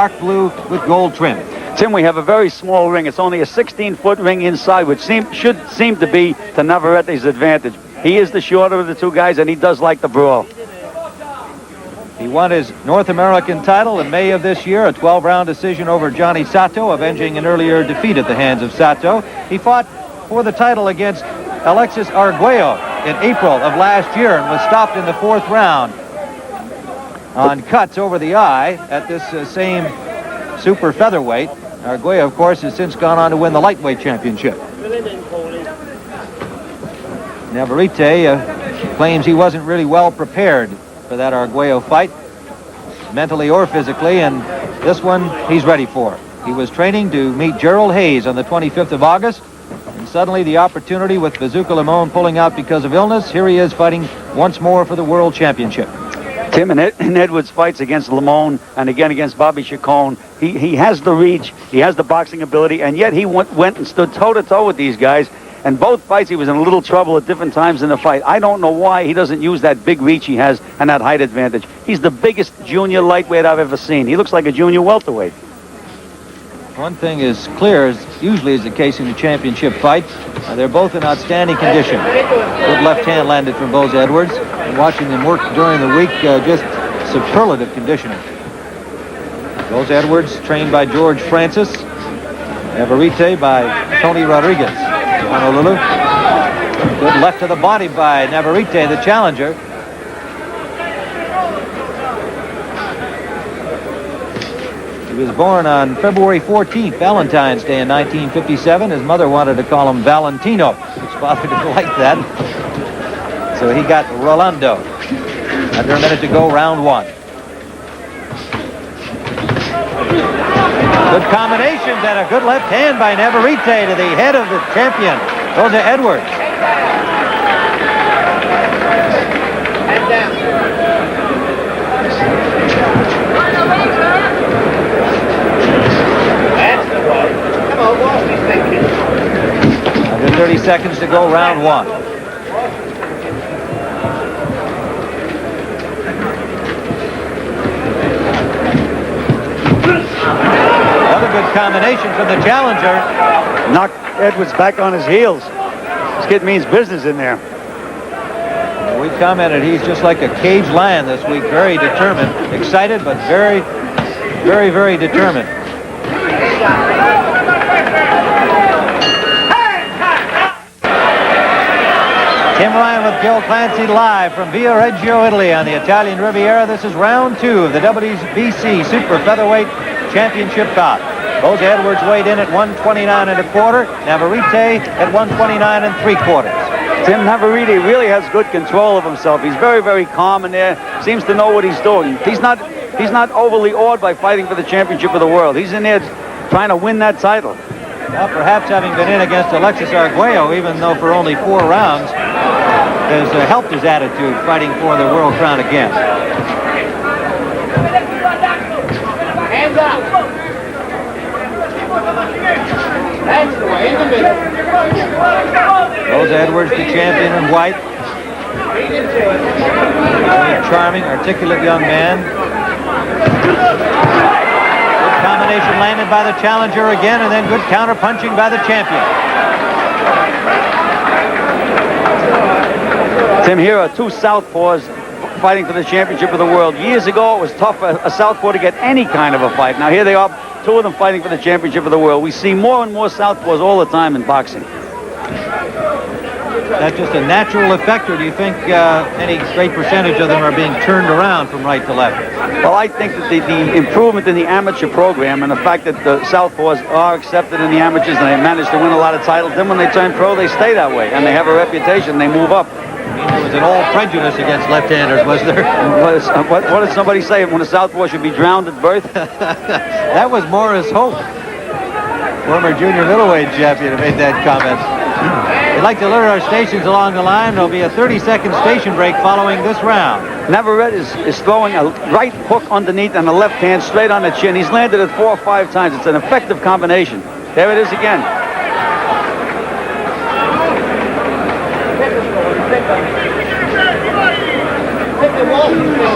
dark blue with gold trim. Tim, we have a very small ring. It's only a 16-foot ring inside, which should seem to be to Navarrette's advantage. He is the shorter of the two guys, and he does like the brawl. He won his North American title in May of this year, a 12-round decision over Johnny Sato, avenging an earlier defeat at the hands of Sato. He fought for the title against Alexis Arguello in April of last year and was stopped in the 4th round on cuts over the eye at this same super featherweight. Arguello, of course, has since gone on to win the lightweight championship. Navarrette claims he wasn't really well prepared for that Arguello fight, mentally or physically, and this one he's ready for. He was training to meet Gerald Hayes on the 25th of August, and suddenly the opportunity with Bazooka Limon pulling out because of illness, here he is fighting once more for the World Championship. Tim, in Edwards' fights against Limon and again against Bobby Chacon, he has the reach, he has the boxing ability, and yet he went and stood toe-to-toe with these guys. And both fights, he was in a little trouble at different times in the fight. I don't know why he doesn't use that big reach he has and that height advantage. He's the biggest junior lightweight I've ever seen. He looks like a junior welterweight. One thing is clear, as usually is the case in the championship fights, they're both in outstanding condition. Good left hand landed from Boza Edwards, and watching them work during the week, just superlative conditioning. Boza Edwards trained by George Francis, Navarrette by Tony Rodriguez. Honolulu. Good left to the body by Navarrette, the challenger. He was born on February 14th, Valentine's Day in 1957. His mother wanted to call him Valentino. His father didn't like that. So he got Rolando. Under a minute to go, round 1. Good combinations and a good left hand by Navarrette to the head of the champion, Boza Edwards. Head down. That's the one. Come on, what's he thinking? Under 30 seconds to go, round 1. Good combination from the challenger. Knocked Edwards back on his heels. This kid means business in there. We commented he's just like a caged lion this week. Very determined. Excited, but very, very, very determined. Tim Ryan with Gil Clancy live from Viareggio, Italy on the Italian Riviera. This is round 2 of the WBC Super Featherweight Championship bout. Boza Edwards weighed in at 129 1/4. Navarrette at 129 3/4. Tim Navarrette really has good control of himself. He's very, very calm in there. Seems to know what he's doing. He's not overly awed by fighting for the championship of the world. He's in there trying to win that title. Well, perhaps having been in against Alexis Arguello, even though for only 4 rounds, has helped his attitude fighting for the world crown again. Hands up. That's the way, in the middle. Boza Edwards, the champion in white. Very charming, articulate young man. Good combination landed by the challenger again, and then good counter punching by the champion. Tim, here are 2 southpaws fighting for the championship of the world. Years ago, it was tough for a southpaw to get any kind of a fight. Now here they are, 2 of them fighting for the championship of the world. We see more and more southpaws all the time in boxing. That's just a natural effect, or do you think any great percentage of them are being turned around from right to left? Well, I think that the improvement in the amateur program and the fact that the southpaws are accepted in the amateurs and they manage to win a lot of titles, then when they turn pro, they stay that way, and they have a reputation, they move up. There was an old prejudice against left-handers, was there? What did somebody say? When a southpaw should be drowned at birth? That was Morris Hope, former junior middleweight champion, who made that comment. We'd like to alert our stations along the line. There'll be a 30-second station break following this round. Navarrette is throwing a right hook underneath and a left hand straight on the chin. He's landed it 4 or 5 times. It's an effective combination. There it is again.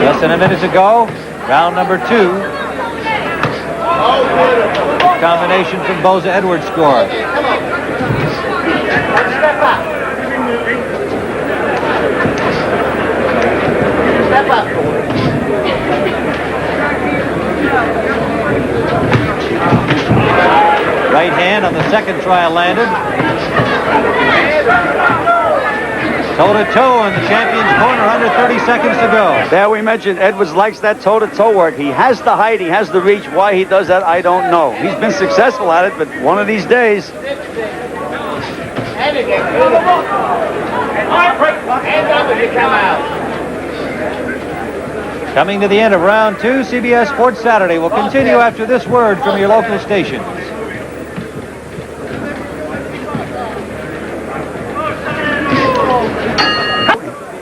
Less than a minute to go. Round number 2. combination from Boza Edwards scored. Step up. Right hand on the second trial landed. Toe-to-toe in the champion's corner, under 30 seconds to go. There we mentioned Edwards likes that toe-to-toe work. He has the height, he has the reach. Why he does that, I don't know. He's been successful at it, but one of these days. Coming to the end of round 2, CBS Sports Saturday will continue after this word from your local stations.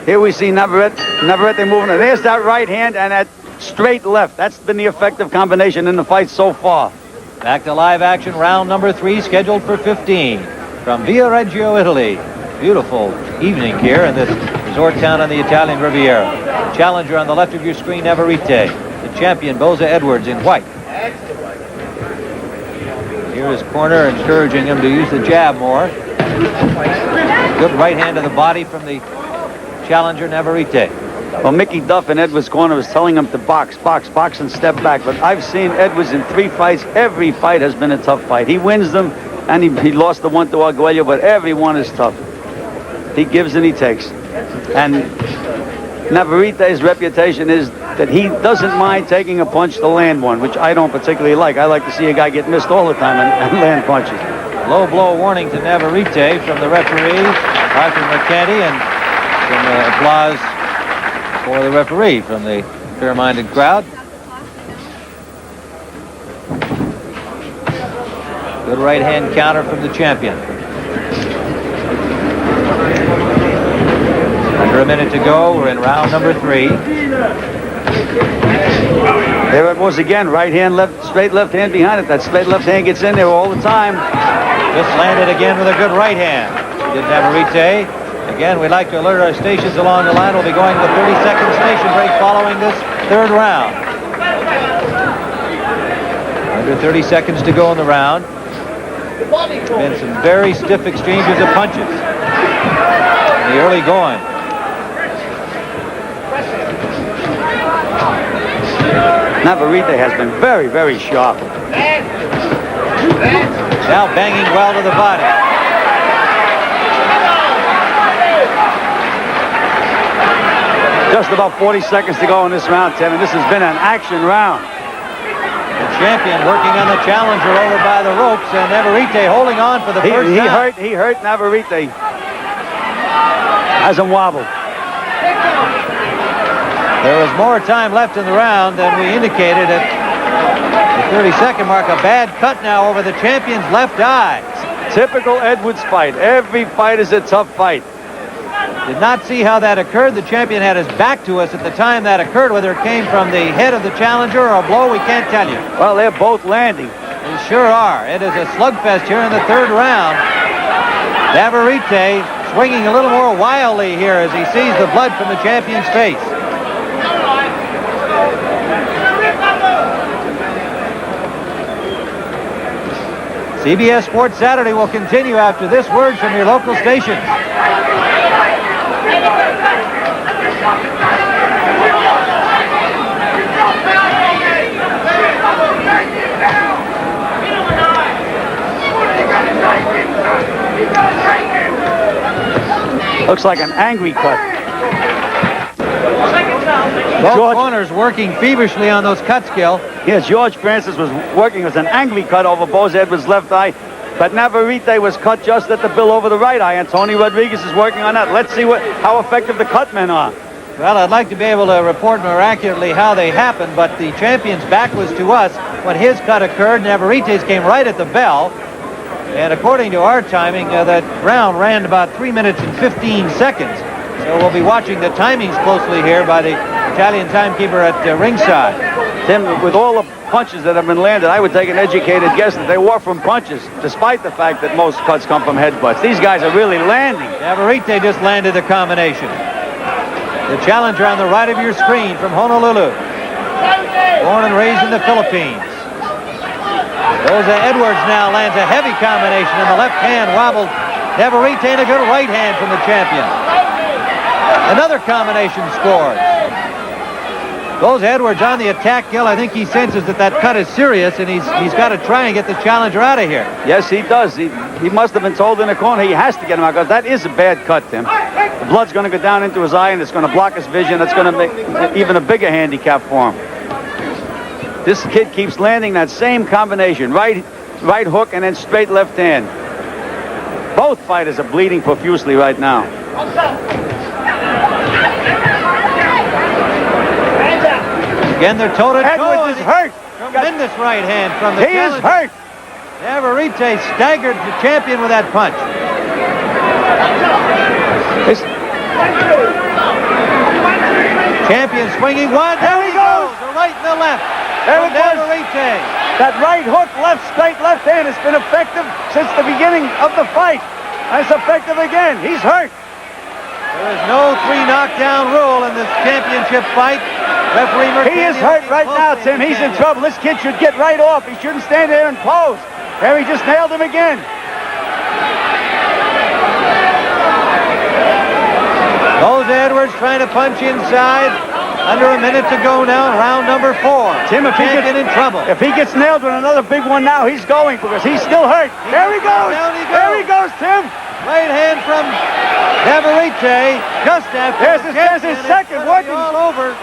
Here we see Navarrette moving. There's that right hand and that straight left. That's been the effective combination in the fight so far. Back to live action, round number 3, scheduled for 15. From Via Reggio, Italy. Beautiful evening here in this resort town on the Italian Riviera. Challenger on the left of your screen, Navarrette. The champion, Boza Edwards, in white. Here is corner, encouraging him to use the jab more. Good right hand to the body from the challenger, Navarrette. Well, Mickey Duff in Edwards' corner was telling him to box, and step back. But I've seen Edwards in 3 fights. Every fight has been a tough fight. He wins them, and he lost the one to Arguello, but every one is tough. He gives and he takes. And Navarrette's reputation is that he doesn't mind taking a punch to land one, which I don't particularly like. I like to see a guy get missed all the time and land punches. Low blow warning to Navarrette from the referee, Arthur McCanty, and some applause for the referee from the fair-minded crowd. Good right hand counter from the champion. Under a minute to go. We're in round number 3. There it was again. Right hand, straight left hand behind it. That straight left hand gets in there all the time. Just landed again with a good right hand. Did Navarrette. Again, we'd like to alert our stations along the line. We'll be going to the 30-second station break following this 3rd round. Under 30 seconds to go in the round. Been some very stiff exchanges of punches in the early going. Navarrette has been very, very sharp. Now banging well to the body. Just about 40 seconds to go in this round, Tim, and this has been an action round. The champion working on the challenger over by the ropes, and Navarrette holding on for the first time. He hurt Navarrette. Has him wobbled. There was more time left in the round than we indicated at the 30-second mark. A bad cut now over the champion's left eye. Typical Edwards fight. Every fight is a tough fight. Did not see how that occurred. The champion had his back to us at the time that occurred. Whether it came from the head of the challenger or a blow, we can't tell you. Well, they're both landing. They sure are. It is a slugfest here in the 3rd round. Navarrette swinging a little more wildly here as he sees the blood from the champion's face. CBS Sports Saturday will continue after this word from your local stations. Looks like an angry cut. Both corners working feverishly on those cuts, Gil. Yes, George Francis was working as an angry cut over Boza Edwards' left eye, but Navarrette was cut just at the bill over the right eye, and Tony Rodriguez is working on that. Let's see how effective the cut men are. Well, I'd like to be able to report more accurately how they happened, but the champion's back was to us when his cut occurred. Navarrette's came right at the bell, and according to our timing, that round ran about 3 minutes and 15 seconds. So we'll be watching the timings closely here by the Italian timekeeper at ringside. Tim, with all the punches that have been landed, I would take an educated guess that they were from punches, despite the fact that most cuts come from headbutts. These guys are really landing. Navarrette just landed the combination. The challenger on the right of your screen from Honolulu. Born and raised in the Philippines. Boza Edwards now lands a heavy combination, and the left hand wobbled Navarrette, and a good right hand from the champion. Another combination scores. Boza Edwards on the attack, Gil. I think he senses that cut is serious, and he's got to try and get the challenger out of here. Yes, he does. He must have been told in the corner he has to get him out, because that is a bad cut, Tim. The blood's going to go down into his eye, and it's going to block his vision. That's going to make even a bigger handicap for him. This kid keeps landing that same combination, right hook and then straight left hand. Both fighters are bleeding profusely right now. Again, they're toe-to-toe. Edwards is hurt. Tremendous right hand from the challenger. He is hurt. Navarrette staggered the champion with that punch. Champion swinging one. There he goes. The right and the left. There it was. Navarrette. That right hook, straight left hand has been effective since the beginning of the fight. And it's effective again. He's hurt. There is no 3 knockdown rule in this championship fight. Referee He is hurt right now, Tim. He's in trouble. This kid should get right off. He shouldn't stand there and pose. There, he just nailed him again. Boza Edwards trying to punch inside. Under a minute to go now, round number 4. Tim, if he gets in trouble. If he gets nailed with another big one now, he's going, because he's still hurt. There he goes. Down he goes. There he goes, Tim. Right hand from Navarrette. Just after. There's his second working. All over.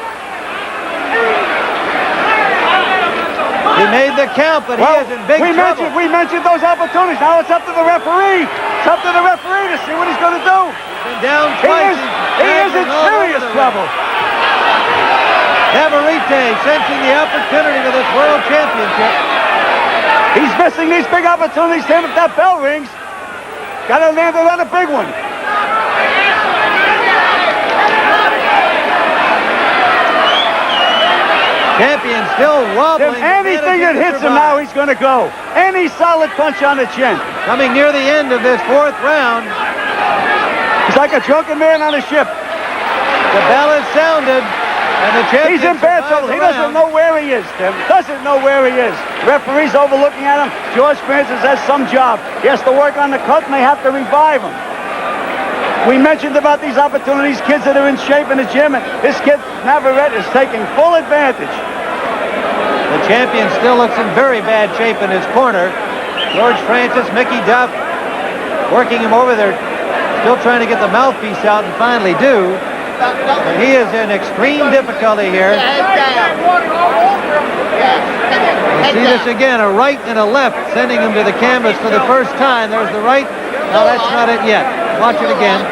He made the count, but he is in big trouble. We mentioned those opportunities. Now it's up to the referee. It's up to the referee to see what he's going to do. He's been down twice. He is in serious trouble. Navarrette sensing the opportunity to this world championship. He's missing these big opportunities, Tim. If that bell rings, got to land another big one. Champion still wobbling. Anything that hits him now, he's going to go. Any solid punch on the chin. Coming near the end of this 4th round. He's like a drunken man on a ship. The bell is sounded, and the champion. He's in bad trouble. He doesn't know where he is, Tim. Doesn't know where he is. Referee's overlooking at him. George Francis has some job. He has to work on the cut, and they have to revive him. We mentioned about these opportunities, kids that are in shape in the gym, and this kid, Navarrette, is taking full advantage. The champion still looks in very bad shape in his corner. George Francis, Mickey Duff, working him over there, still trying to get the mouthpiece out, and finally do. And he is in extreme difficulty here. You see this again, a right and a left, sending him to the canvas for the first time. There's the right. No, that's not it yet. Watch it again.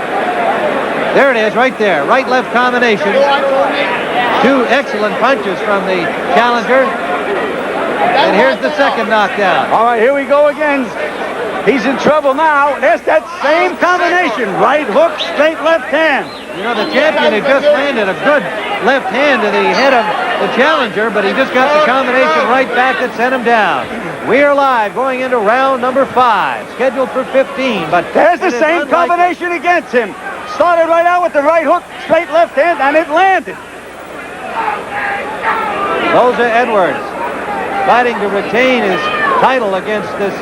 There it is, right there. Right-left combination. 2 excellent punches from the challenger. And here's the second knockdown. All right, here we go again. He's in trouble now. There's that same combination. Right hook, straight left hand. You know, the champion had just landed a good left hand to the head of the challenger, but he just got the combination right back that sent him down. We are live going into round number 5, scheduled for 15. But there's the same combination again, Tim. Started right out with the right hook, straight left hand, and it landed. Boza Edwards fighting to retain his title against this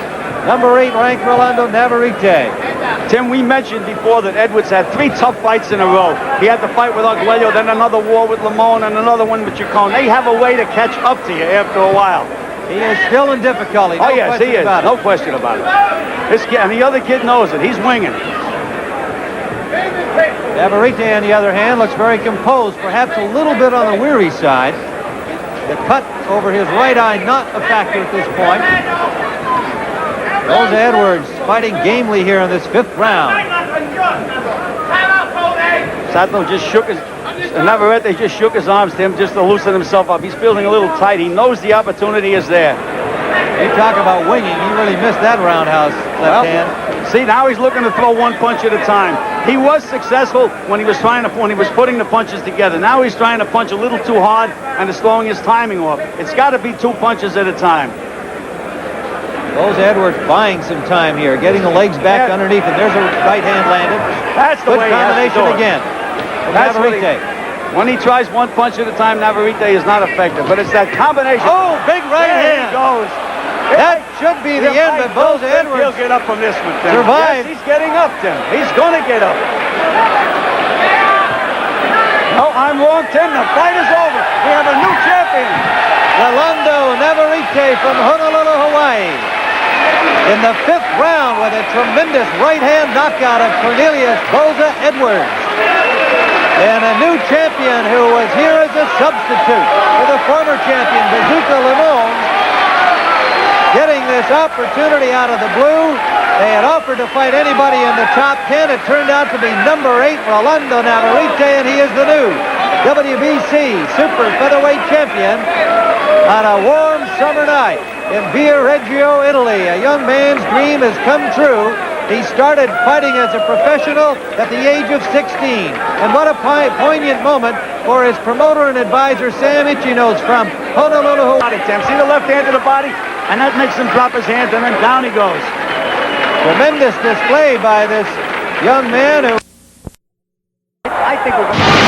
number 8 ranked Rolando Navarrette. Tim, we mentioned before that Edwards had 3 tough fights in a row. He had the fight with Arguello, then another war with Limon, and another one with Chacon. They have a way to catch up to you after a while. He is still in difficulty. Oh, yes, he is. No question about it. This kid, and the other kid knows it. He's winging. Navarrette, on the other hand, looks very composed, perhaps a little bit on the weary side. The cut over his right eye not a factor at this point. Boza Edwards fighting gamely here in this 5th round. Sato just shook his... Navarrette just shook his arms to him just to loosen himself up. He's feeling a little tight. He knows the opportunity is there. You talk about winging. He really missed that roundhouse left hand. See, now he's looking to throw 1 punch at a time. He was successful when he was putting the punches together. Now he's trying to punch a little too hard and is throwing his timing off. It's got to be 2 punches at a time. Boza Edwards buying some time here, getting the legs back underneath him. There's a right hand landed. That's the way he has to do it. Again. That's when he tries 1 punch at a time, Navarrette is not effective. But it's that combination. Oh, big right hand. There he goes. That should be the end, but Boza Edwards he'll get up from this one, Tim. survived. Yes, he's getting up, Tim. He's going to get up. No, I'm wrong, Tim. The fight is over. We have a new champion. Rolando Navarrette from Honolulu, Hawaii. In the 5th round with a tremendous right-hand knockout of Cornelius Boza Edwards. And a new champion who was here as a substitute for the former champion, Bazooka Limon, getting this opportunity out of the blue. They had offered to fight anybody in the top 10. It turned out to be number 8, Rolando Navarrette, and he is the new WBC Super Featherweight champion on a warm summer night in Viareggio, Italy. A young man's dream has come true. He started fighting as a professional at the age of 16. And what a poignant moment for his promoter and advisor, Sam Ichinos from Honolulu, Hawaii. See the left hand to the body? And that makes him drop his hands, and then down he goes. Tremendous display by this young man who... I think we're going to...